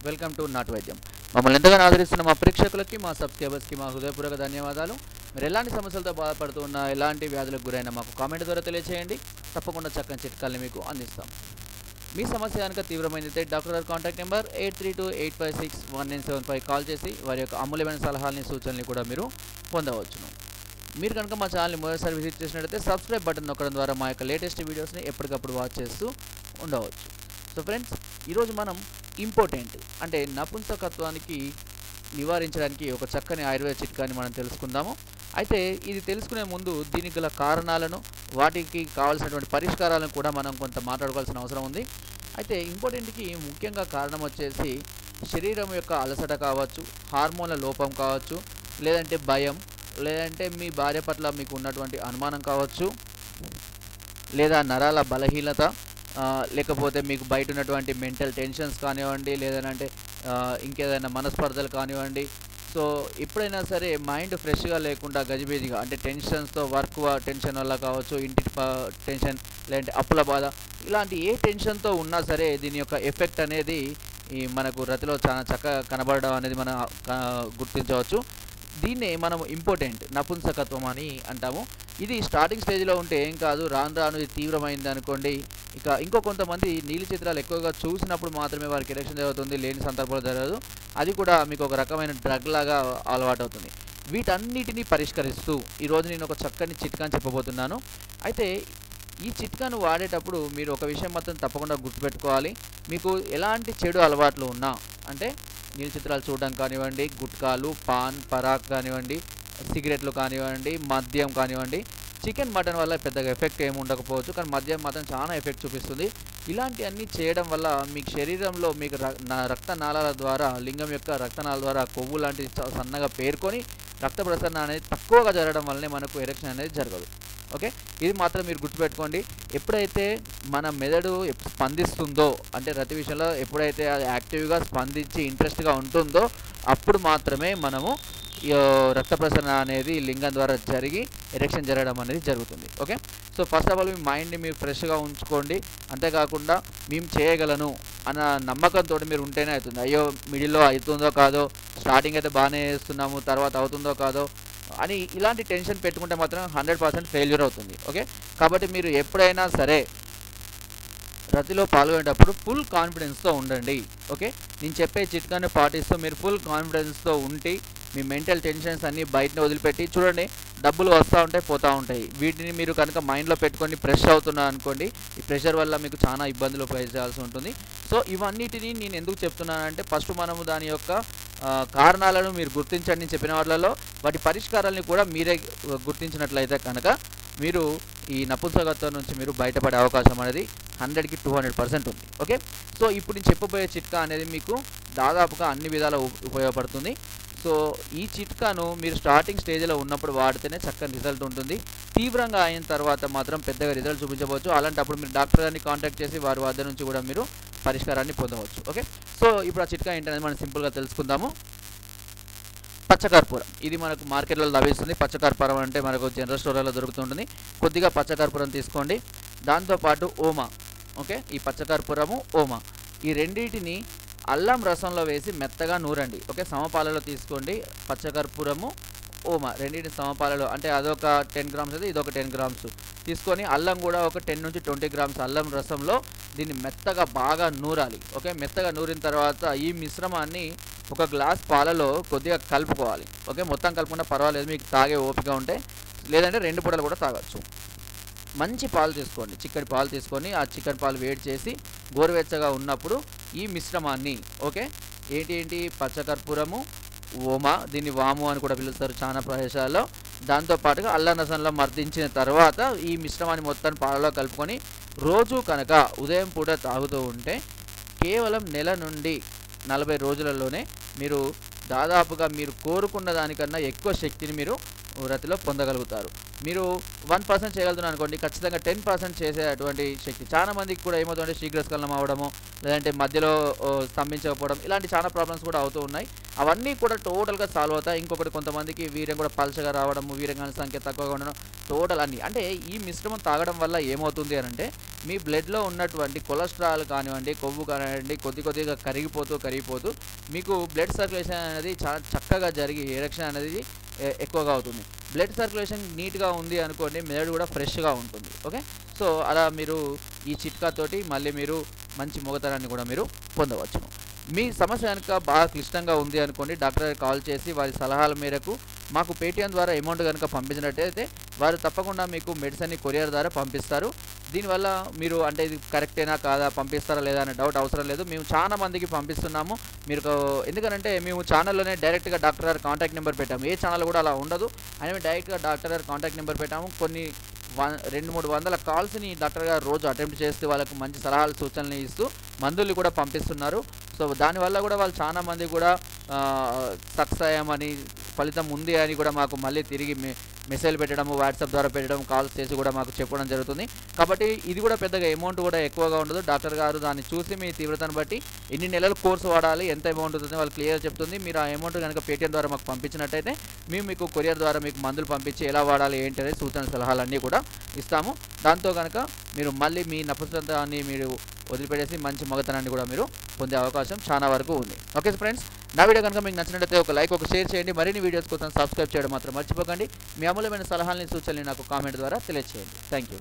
Welcome to నాటు వైద్యం. మమ్మల్ని ఎంతగానో ఆదరిస్తున్న మా ప్రేక్షకులకి, మా సబ్స్క్రైబర్స్కి మా హృదయపూర్వక ధన్యవాదాలు. మీరు ఎలాంటి సమస్యలతో బాధపడుతున్నా, ఎలాంటి వ్యాధులకు గురైనా మాకు కామెంట్ ద్వారా తెలియచేయండి. తప్పకుండా చక్కని చిట్కాల్ని మీకు అందిస్తాం. మీ సమస్య కనుక తీవ్రమైనదైతే డాక్టర్ గారి కాంటాక్ట్ నెంబర్ 8328561975 కాల్ చేసి వారి యొక్క అమూల్యమైన సలహాలని, సూచనలు కూడా మీరు పొందవచ్చును. మీరు కనుక మా ఛానల్ని మొదటిసారి విజిట్ చేసినట్లయితే సబ్స్క్రైబ్ బటన్ నొక్కడం ద్వారా మా యొక్క లేటెస్ట్ వీడియోస్ని ఎప్పటికప్పుడు వాచ్ చేస్తూ ఉండవచ్చు. సో ఫ్రెండ్స్, ఈరోజు మనం ఇంపార్టెంట్ అంటే నపుంసకత్వానికి నివారించడానికి ఒక చక్కని ఆయుర్వేద చిట్కాని మనం తెలుసుకుందాము. అయితే ఇది తెలుసుకునే ముందు దీనికి గల కారణాలను, వాటికి కావాల్సినటువంటి పరిష్కారాలను కూడా మనం కొంత మాట్లాడుకోవాల్సిన అవసరం ఉంది. అయితే ఇంపార్టెంట్కి ముఖ్యంగా కారణం వచ్చేసి శరీరం యొక్క అలసట కావచ్చు, హార్మోన్ల లోపం కావచ్చు, లేదంటే భయం, లేదంటే మీ భార్య పట్ల మీకు ఉన్నటువంటి అనుమానం కావచ్చు, లేదా నరాల బలహీనత, లేకపోతే మీకు బయట ఉన్నటువంటి మెంటల్ టెన్షన్స్ కానివ్వండి, లేదంటే ఇంకేదైనా మనస్పర్ధలు కానివ్వండి. సో ఎప్పుడైనా సరే మైండ్ ఫ్రెష్గా లేకుండా గజిబిజిగా, అంటే టెన్షన్స్తో, వర్క్ టెన్షన్ వల్ల కావచ్చు, ఇంటి టెన్షన్, లేదంటే అప్పుల బాధ, ఇలాంటి ఏ టెన్షన్తో ఉన్నా సరే దీని యొక్క ఎఫెక్ట్ అనేది మనకు రతిలో చాలా చక్కగా కనబడడం అనేది మనం గుర్తించవచ్చు. దీన్నే మనం ఇంపార్టెంట్ నపుంసకత్వం అని అంటాము. ఇది స్టార్టింగ్ స్టేజ్లో ఉంటే ఏం కాదు, రాను రాను ఇది తీవ్రమైంది అనుకోండి. ఇంకో కొంతమంది నీలి చిత్రాలు ఎక్కువగా చూసినప్పుడు మాత్రమే వారికి ఎరెక్షన్ జరుగుతుంది, లేని సందర్భాలు జరగదు. అది కూడా మీకు ఒక రకమైన డ్రగ్ లాగా అలవాటు అవుతుంది. వీటన్నిటిని పరిష్కరిస్తూ ఈరోజు నేను ఒక చక్కని చిట్కాని చెప్పబోతున్నాను. అయితే ఈ చిట్కాను వాడేటప్పుడు మీరు ఒక విషయం మాత్రం తప్పకుండా గుర్తుపెట్టుకోవాలి. మీకు ఎలాంటి చెడు అలవాట్లు ఉన్నా, అంటే నీలి చిత్రాలు చూడడం కానివ్వండి, గుట్కాలు, పాన్ పరాక్ కానివ్వండి, సిగరెట్లు కానివ్వండి, మద్యం కానివ్వండి, చికెన్ మటన్ వల్ల పెద్దగా ఎఫెక్ట్ ఏమి ఉండకపోవచ్చు, కానీ మద్యం మాత్రం చాలా ఎఫెక్ట్ చూపిస్తుంది. ఇలాంటివన్నీ చేయడం వల్ల మీకు శరీరంలో మీకు రక్తనాళాల ద్వారా, లింగం యొక్క రక్తనాళాల ద్వారా కొవ్వు లాంటివి సన్నగా పేర్కొని రక్త ప్రసరణ అనేది తక్కువగా జరగడం వల్లనే మనకు ఎరెక్షన్ అనేది జరగదు. ఓకే, ఇది మాత్రం మీరు గుర్తుపెట్టుకోండి. ఎప్పుడైతే మన మెదడు స్పందిస్తుందో, అంటే రతి విషయంలో ఎప్పుడైతే అది యాక్టివ్గా స్పందించి ఇంట్రెస్ట్గా ఉంటుందో అప్పుడు మాత్రమే మనము రక్త ప్రసరణ అనేది లింగం ద్వారా జరిగి ఎరెక్షన్ జరగడం అనేది జరుగుతుంది. Okay, so first of all మీ మైండ్ని మీరు ఫ్రెష్గా ఉంచుకోండి. అంతేకాకుండా మేము చేయగలను అన్న నమ్మకంతో మీరు ఉంటేనే అవుతుంది. అయ్యో మిడిల్లో అవుతుందో కాదో, స్టార్టింగ్ అయితే బాగానే చేస్తున్నాము, తర్వాత అవుతుందో కాదో అని ఇలాంటి టెన్షన్ పెట్టుకుంటే మాత్రం 100% ఫెయిల్యూర్ అవుతుంది. ఓకే, కాబట్టి మీరు ఎప్పుడైనా సరే రతిలో పాల్గొనేటప్పుడు ఫుల్ కాన్ఫిడెన్స్తో ఉండండి. ఓకే, నేను చెప్పే చిట్కాని పాటిస్తూ మీరు ఫుల్ కాన్ఫిడెన్స్తో ఉండి మీ మెంటల్ టెన్షన్స్ అన్నీ బయటనే వదిలిపెట్టి చూడండి. డబ్బులు వస్తూ ఉంటాయి, పోతూ ఉంటాయి. వీటిని మీరు కనుక మైండ్లో పెట్టుకొని ప్రెష్ అవుతున్నారు అనుకోండి, ఈ ప్రెషర్ వల్ల మీకు చాలా ఇబ్బందులు ఫేస్ చేయాల్సి ఉంటుంది. సో ఇవన్నిటిని నేను ఎందుకు చెప్తున్నానంటే, ఫస్ట్ మనము దాని యొక్క కారణాలను మీరు గుర్తించండి చెప్పిన వాళ్ళలో, వాటి పరిష్కారాలని కూడా మీరే గుర్తించినట్లయితే కనుక మీరు ఈ నపుంసకత్వం నుంచి మీరు బయటపడే అవకాశం అనేది 100కి 200% ఉంది. ఓకే, సో ఇప్పుడు నేను చెప్పబోయే చిట్కా అనేది మీకు దాదాపుగా అన్ని విధాలా ఉపయోగపడుతుంది. సో ఈ చిట్కాను మీరు స్టార్టింగ్ స్టేజ్లో ఉన్నప్పుడు వాడితేనే చక్కని రిజల్ట్ ఉంటుంది. తీవ్రంగా అయిన తర్వాత మాత్రం పెద్దగా రిజల్ట్ చూపించవచ్చు. అలాంటప్పుడు మీరు డాక్టర్ గారిని కాంటాక్ట్ చేసి వారి వద్ద నుంచి కూడా మీరు పరిష్కారాన్ని పొందవచ్చు. ఓకే, సో ఇప్పుడు ఆ చిట్కా ఏంటనేది మనం సింపుల్గా తెలుసుకుందాము. పచ్చకర్పూరం, ఇది మనకు మార్కెట్లో లభిస్తుంది. పచ్చకర్పూరం అంటే మనకు జనరల్ స్టోర్లలో దొరుకుతుంటుంది. కొద్దిగా పచ్చకర్పూరం తీసుకోండి. దాంతోపాటు ఓమా. ఓకే, ఈ పచ్చకర్పూరము, ఓమా, ఈ రెండింటిని అల్లం రసంలో వేసి మెత్తగా నూరండి. ఓకే, సమపాలలో తీసుకోండి. పచ్చకర్పూరము, ఓమా రెండింటిని సమపాలలో, అంటే అదొక 10 గ్రామ్స్ అయితే ఇదొక 10 గ్రామ్స్ తీసుకొని, అల్లం కూడా ఒక 10 నుంచి 20 గ్రామ్స్ అల్లం రసంలో దీన్ని మెత్తగా బాగా నూరాలి. ఓకే, మెత్తగా నూరిన తర్వాత ఈ మిశ్రమాన్ని ఒక గ్లాస్ పాలలో కొద్దిగా కలుపుకోవాలి. ఓకే, మొత్తం కలుపుకున్నా పర్వాలేదు, మీకు తాగే ఓపిక ఉంటే, లేదంటే 2 పూటలు కూడా తాగొచ్చు. మంచి పాలు తీసుకోండి, చిక్కటి పాలు తీసుకొని ఆ చిక్కటి పాలు వేడి చేసి గోరువెచ్చగా ఉన్నప్పుడు ఈ మిశ్రమాన్ని, ఓకే, ఏంటి పచ్చకర్పూరము, ఓమా, దీన్ని వాము అని కూడా పిలుస్తారు చాలా ప్రదేశాల్లో, దాంతోపాటుగా అల్లం రసంలో మర్దించిన తర్వాత ఈ మిశ్రమాన్ని మొత్తాన్ని పాలలో కలుపుకొని రోజు కనుక ఉదయం పూట తాగుతూ ఉంటే కేవలం నెల నుండి 40 రోజులలోనే మీరు దాదాపుగా మీరు కోరుకున్న దానికన్నా ఎక్కువ శక్తిని మీరు రతిలో పొందగలుగుతారు. మీరు 1% చేయగలుగుతున్నారు అనుకోండి, ఖచ్చితంగా 10% చేసేటువంటి శక్తి. చాలా మందికి కూడా ఏమవుతుందంటే శీఘ్రస్ఖలనం అవ్వడము, లేదంటే మధ్యలో స్తంభించకపోవడం, ఇలాంటి చాలా ప్రాబ్లమ్స్ కూడా అవుతూ ఉన్నాయి. అవన్నీ కూడా టోటల్గా సాల్వ్ అవుతాయి. ఇంకొకటి కొంతమందికి వీర్యం కూడా పల్చగా రావడము, వీర్యంగాని సంఖ్య తక్కువగా ఉండడం, టోటల్ అన్నీ. అంటే ఈ మిశ్రమం తాగడం వల్ల ఏమవుతుంది అని అంటే మీ బ్లడ్లో ఉన్నటువంటి కొలెస్ట్రాల్ కానివ్వండి, కొవ్వు కానివ్వండి కొద్దిగా కరిగిపోతూ మీకు బ్లడ్ సర్క్యులేషన్ అనేది చాలా చక్కగా జరిగి ఎరెక్షన్ అనేది ఎక్కువగా అవుతుంది. బ్లడ్ సర్క్యులేషన్ నీట్గా ఉంది అనుకోండి, మెదడు కూడా ఫ్రెష్గా ఉంటుంది. ఓకే, సో అలా మీరు ఈ చిట్కాతోటి మళ్ళీ మీరు మంచి మొగతనాన్ని కూడా మీరు పొందవచ్చును. మీ సమస్య కనుక బాగా క్లిష్టంగా ఉంది అనుకోండి, డాక్టర్ గారికి కాల్ చేసి వారి సలహాల మేరకు మాకు పేటీఎం ద్వారా అమౌంట్ కనుక పంపించినట్టయితే వారు తప్పకుండా మీకు మెడిసిన్ని కొరియర్ ద్వారా పంపిస్తారు. దీనివల్ల మీరు అంటే ఇది కరెక్టేనా కాదా, పంపిస్తారా లేదా అనే డౌట్ అవసరం లేదు. మేము చాలా మందికి పంపిస్తున్నాము. మీరు ఎందుకనంటే మేము ఛానల్లోనే డైరెక్ట్గా డాక్టర్ గారి కాంటాక్ట్ నెంబర్ పెట్టాము. ఏ ఛానల్ కూడా అలా ఉండదు. అని మేము డైరెక్ట్గా డాక్టర్ గారి కాంటాక్ట్ నెంబర్ పెట్టాము. కొన్ని 200-300 వందల కాల్స్ని డాక్టర్ గారు రోజు అటెంప్ట్ చేస్తూ వాళ్ళకు మంచి సలహాలు సూచనలు ఇస్తూ మందులు కూడా పంపిస్తున్నారు. సో దానివల్ల కూడా వాళ్ళు చాలా మంది కూడా సక్సెస్ అయ్యామని, ఫలితం ఉంది అని కూడా మాకు మళ్ళీ తిరిగి మెసేజ్ పెట్టడము, వాట్సాప్ ద్వారా పెట్టడం, కాల్స్ చేసి కూడా మాకు చెప్పడం జరుగుతుంది. కాబట్టి ఇది కూడా పెద్దగా అమౌంట్ కూడా ఎక్కువగా ఉండదు. డాక్టర్ గారు దాన్ని చూసి మీ తీవ్రతను బట్టి ఎన్ని నెలలు కోర్సు వాడాలి, ఎంత అమౌంట్ ఉంటుంది వాళ్ళు క్లియర్ చెప్తుంది. మీరు ఆ అమౌంట్ కనుక పేటీఎం ద్వారా మాకు పంపించినట్టయితే మేము మీకు కొరియర్ ద్వారా మీకు మందులు పంపించి ఎలా వాడాలి ఏంటి అనేది సూచన సలహాలన్నీ కూడా ఇస్తాము. దాంతో కనుక మీరు మళ్ళీ మీ నపుంసకత్వాన్ని మీరు వదిలిపెట్టేసి మంచి మగతనాన్ని కూడా మీరు పొందే అవకాశం చాలా వరకు ఉంది. ఓకే ఫ్రెండ్స్, నా వీడియో కనుక మీకు నచ్చినట్లయితే ఒక లైక్, ఒక షేర్ చేయండి. మరిన్ని వీడియోస్ కోసం సబ్స్క్రైబ్ చేయడం మాత్రం మర్చిపోకండి. మీ అమూల్యమైన సలహాలని సూచనలు నాకు కామెంట్ ద్వారా తెలియజేయండి. Thank you.